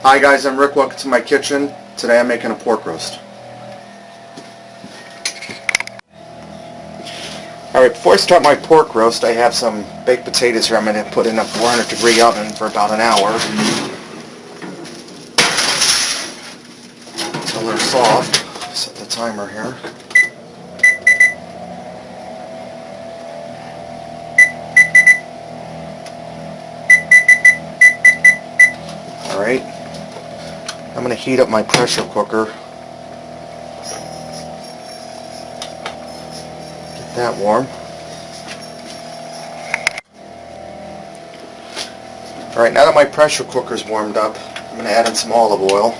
Hi guys, I'm Rick. Welcome to my kitchen. Today I'm making a pork roast. Alright, before I start my pork roast, I have some baked potatoes here I'm going to put in a 400-degree oven for about an hour until they're soft. Set the timer here. Alright, I'm going to heat up my pressure cooker. Get that warm. Alright, now that my pressure cooker is warmed up, I'm going to add in some olive oil.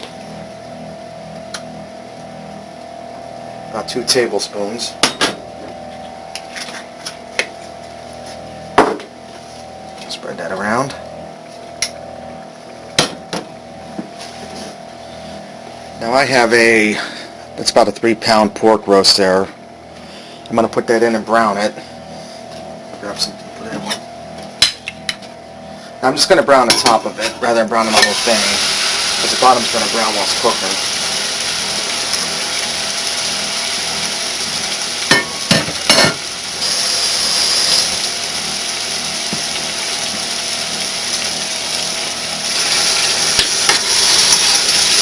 About 2 tablespoons. Spread that around. Now I have that's about a 3-pound pork roast there. I'm going to put that in and brown it. Grab some, put it in one. Now I'm just going to brown the top of it rather than browning the whole thing, because the bottom's going to brown while it's cooking.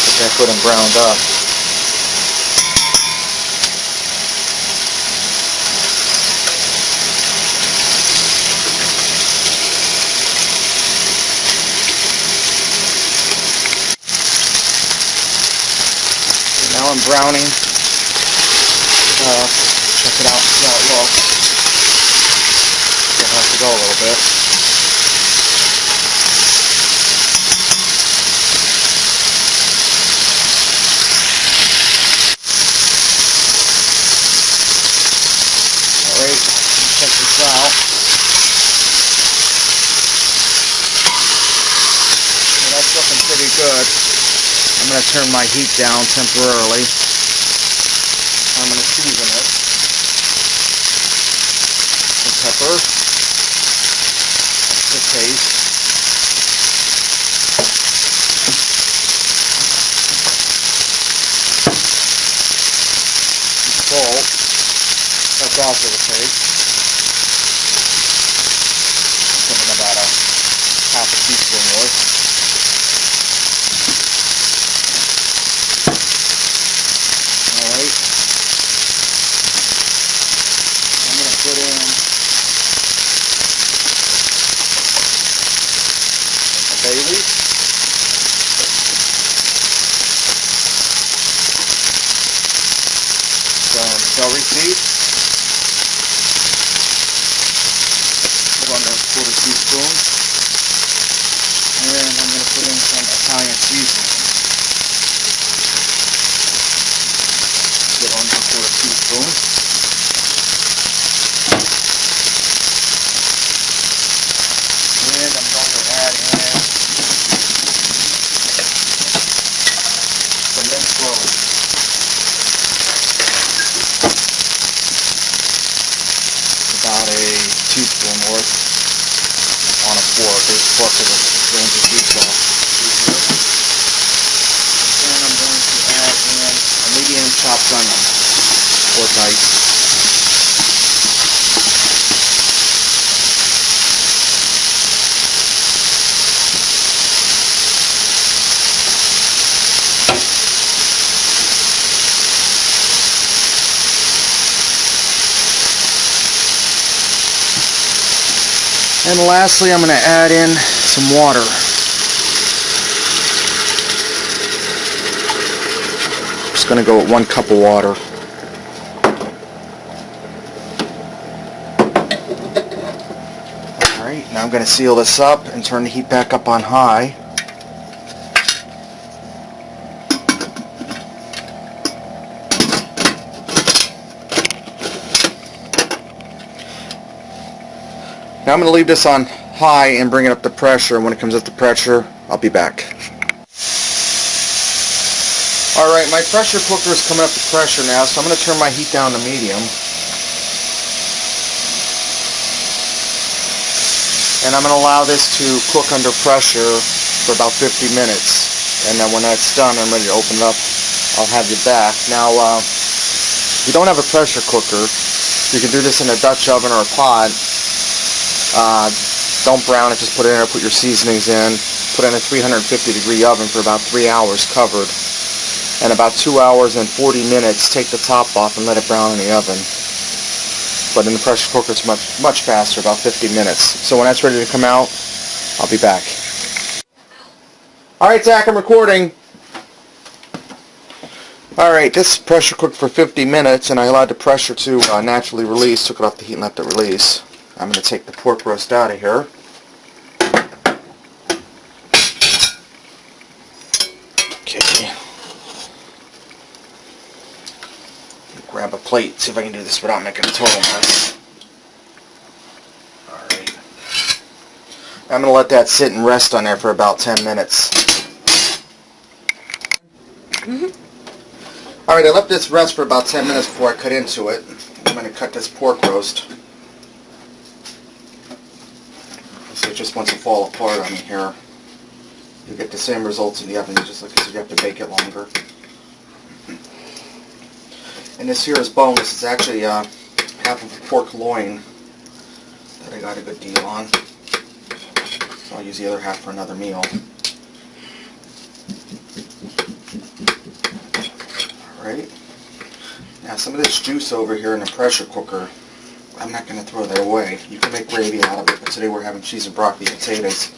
Get that good and browned up. Now I'm browning. Check it out, see how it looks. Still has to go a little bit. Alright, check this out. So that's looking pretty good. I'm going to turn my heat down temporarily. I'm going to season it. Some pepper. To taste. Some salt. That's also to taste. I'm putting about a half a teaspoon worth. Put in a bay leaf, some celery seeds, put on a 1/4 teaspoon, and I'm going to put in some Italian seasoning. Put on a 1/4 teaspoon. And I'm going to add in some minced cloves. About a teaspoon worth on a fork. This fork is a range of detail. And I'm going to add in a medium chopped onion, or dice. And lastly, I'm going to add in some water. I'm just going to go with 1 cup of water. Alright, now I'm going to seal this up and turn the heat back up on high. Now I'm going to leave this on high and bring it up to pressure, and when it comes up to pressure, I'll be back. Alright, my pressure cooker is coming up to pressure now, so I'm going to turn my heat down to medium. And I'm going to allow this to cook under pressure for about 50 minutes. And then when that's done, I'm ready to open it up. I'll have you back. Now, if you don't have a pressure cooker, you can do this in a Dutch oven or a pot. Don't brown it, just put it in there, put your seasonings in, put it in a 350-degree oven for about 3 hours covered. And about 2 hours and 40 minutes, take the top off and let it brown in the oven. But in the pressure cooker, it's much faster, about 50 minutes. So when that's ready to come out, I'll be back. Alright, Zach, I'm recording. Alright, this pressure cooked for 50 minutes, and I allowed the pressure to naturally release, took it off the heat and let it release. I'm going to take the pork roast out of here. Okay. Grab a plate, see if I can do this without making a total mess. Alright. I'm going to let that sit and rest on there for about 10 minutes. Alright, I left this rest for about 10 minutes before I cut into it. I'm going to cut this pork roast. So it just wants to fall apart on me here. You get the same results in the oven, just like you have to bake it longer. And this here is boneless. It's actually half of a pork loin that I got a good deal on. So I'll use the other half for another meal. Alright. Now some of this juice over here in the pressure cooker, I'm not going to throw that away. You can make gravy out of it, but today we're having cheese and broccoli potatoes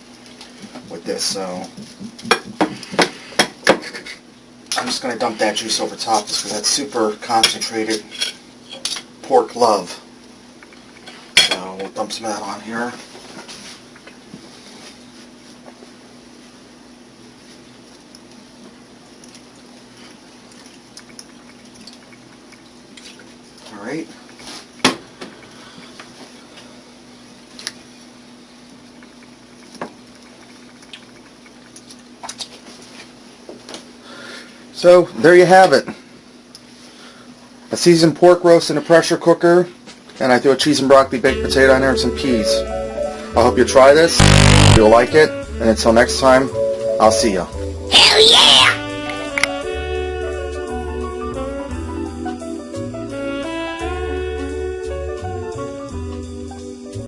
with this, so I'm just going to dump that juice over top just because that's super concentrated pork love. So we'll dump some of that on here. Alright. So, there you have it. A seasoned pork roast in a pressure cooker, and I threw a cheese and broccoli baked potato on there and some peas. I hope you try this, you'll like it, and until next time, I'll see ya. Hell yeah!